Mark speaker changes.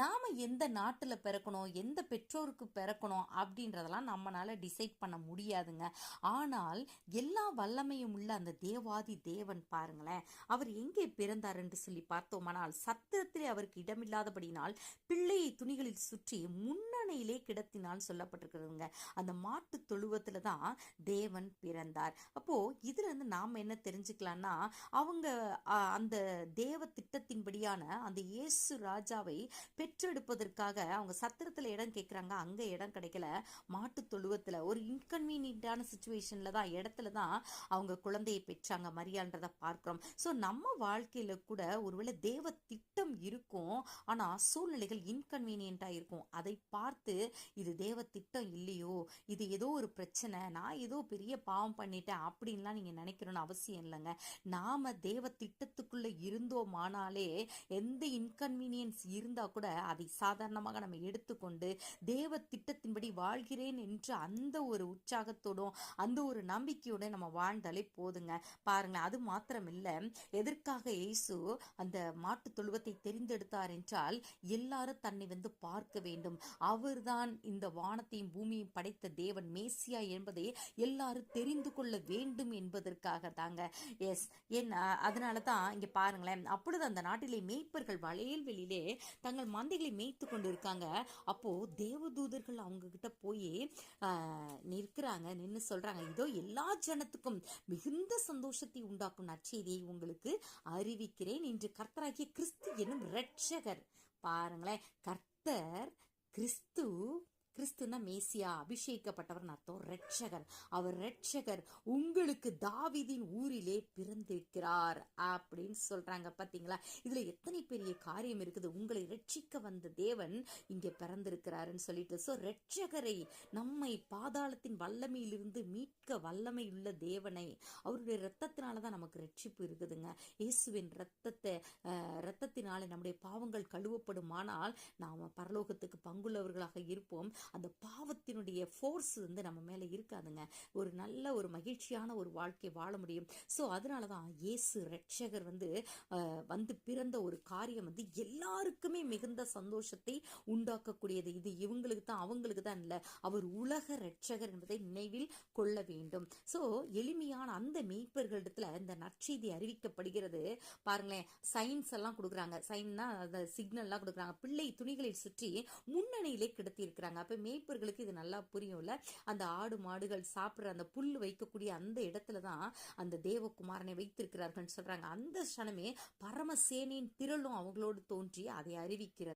Speaker 1: நாம எந்த நாட்டுல பிறக்கணும், எந்த பெற்றோருக்கு பிறக்கணும் அப்படின்றதெல்லாம் நம்மளால டிசைட் பண்ண முடியாதுங்க. ஆனால் எல்லா வல்லமையும் உள்ள அந்த தேவாதி தேவன் பாருங்களேன், அவர் எங்கே பிறந்தார் என்று சொல்லி பார்த்தோமானால், சத்திரத்திலே அவருக்கு இடமில்லாதபடினால் பிள்ளையை துணிகளில் சுற்றி முன்னணியிலே கிடத்தினால் சொல்லப்பட்டிருக்கிறதுங்க. அந்த மாட்டு தொழுவத்துல தான் தேவன் பிறந்தார். அப்போ இதுல இருந்து நாம என்ன தெரிஞ்சுக்கலாம்னா, அவங்க அந்த தேவ திட்டத்தின்படியான அந்த இயேசு ராஜாவை பெற்றெடுப்பதற்காக அவங்க சத்திரத்துல இடம் கேட்குறாங்க, அங்க இடம் கிடைக்கல. மாட்டு தொழுவத்துல ஒரு இன்கன்வீனியன்டான சுச்சுவேஷன்ல தான், இடத்துல தான் அவங்க குழந்தையை பெற்றாங்க மரியான்றதை பார்க்கிறோம். ஸோ நம்ம வாழ்க்கையில கூட ஒருவேளை தேவ திட்டம் இருக்கும், ஆனா சூழ்நிலைகள் இன்கன்வீனியன்டா இருக்கும். அதை பார்த்து இது தேவ திட்டம் இல்லையோ, இது ஏதோ ஒரு பிரச்சனை, நான் ஏதோ பெரிய பாவம் பண்ணிட்டேன் அப்படின்லாம் நீங்க நினைக்கணும்னு அவசியம் இல்லைங்க. நாம தேவ திட்டத்துக்குள்ள இருந்தோமானாலே எந்த இன்கன்வீனியன்ஸ் இருந்தா கூட அதை சாதாரணமாக நம்ம எடுத்துக்கொண்டு தேவ திட்டத்தின்படி வாழ்கிறேன் என்று அந்த ஒரு உற்சாகத்தோடும் அந்த ஒரு நம்பிக்கையோட நம்ம வாழ்ந்தாலே போதுங்க. பாருங்களேன், அது மாத்திரம் இல்ல, எதற்காக இயேசு அந்த மாட்டு தொழுவத்தை தெரிந்தெடுத்தார் என்றால், எல்லாரும் தன்னை வந்து பார்க்க வேண்டும், அவர்தான் இந்த வானத்தையும் பூமியையும் படைத்த தேவன் மேசியா என்பதை எல்லாரும் தெரிந்து கொள்ள வேண்டும் என்பதற்காக தாங்க. எஸ், ஏன்னா அதனால தான் இங்க பாருங்களேன், அப்பொழுது அந்த நாட்டிலே மேய்ப்பர்கள் வயல்வெளியிலே தங்கள் மந்தைகளை மேய்த்து கொண்டு இருக்காங்க. அப்போ தேவதூதர்கள் அவங்க கிட்ட போய் நிற்கிறாங்க, நின்று சொல்றாங்க, இதோ எல்லா ஜனத்துக்கும் மிகுந்த சந்தோஷத்தை உண்டாக்கும் நற்செய்தியை உங்களுக்கு அறிவிக்கிறேன், இன்று கர்த்தராகிய கிறிஸ்து என்னும் இரட்சகர். பாருங்களேன், கர்த்தர் கிறிஸ்து, கிறிஸ்துனா மேசியா, அபிஷேகப்பட்டவர் அர்த்தம், ரட்சகர். அவர் ரட்சகர் உங்களுக்கு தாவீதின் ஊரிலே பிறந்திருக்கிறார் அப்படின்னு சொல்றாங்க. பாத்தீங்களா, இதுல எத்தனை பெரிய காரியம் இருக்குது. உங்களை ரட்சிக்க வந்த தேவன் இங்கே பிறந்திருக்கிறாருன்னு சொல்லிட்டு. ஸோ ரட்சகரை, நம்மை பாதாளத்தின் வல்லமையிலிருந்து மீட்க வல்லமை உள்ள தேவனை, அவருடைய ரத்தத்தினாலதான் நமக்கு ரட்சிப்பு இருக்குதுங்க. இயேசுவின் ரத்தத்தினால நம்முடைய பாவங்கள் கழுவப்படுமானால் நாம பரலோகத்துக்கு பங்குள்ளவர்களாக இருப்போம். அந்த பாவத்தினுடைய ஃபோர்ஸ் வந்து நம்ம மேல இருக்காதுங்க. ஒரு நல்ல ஒரு மகிழ்ச்சியான ஒரு வாழ்க்கை வாழ முடியும். ஸோ அதனாலதான் இயேசு ரட்சகர் வந்து பிறந்த ஒரு காரியம் வந்து எல்லாருக்குமே மிகுந்த சந்தோஷத்தை உண்டாக்கக்கூடியது. இது இவங்களுக்கு தான் அவங்களுக்கு தான் இல்லை, அவர் உலக ரட்சகர் என்பதை நினைவில் கொள்ள வேண்டும். ஸோ எளிமையான அந்த மேய்ப்பர்களிடத்துல இந்த நற்செய்தி அறிவிக்கப்படுகிறது. பாருங்களேன், சயின்ஸ் எல்லாம் கொடுக்குறாங்க, சைன்னா அந்த சிக்னல் எல்லாம் கொடுக்குறாங்க, பிள்ளை துணிகளில் சுற்றி முன்னணியிலே கிடத்தி இருக்கிறாங்க. அப்ப மேய்ப்பர்களுக்கு இது நல்லா புரியும்ல. அந்த ஆடு மாடுகள் சாப்பிடுற அந்த புல் வைக்கக்கூடிய அந்த இடத்துலதான் அந்த தேவகுமாரனை வைத்திருக்கிறார்கள் சொல்றாங்க. அந்த க்ஷணமே பரமசேனையின் திரளும் அவங்களோடு தோன்றி அதை அறிவிக்கிறது.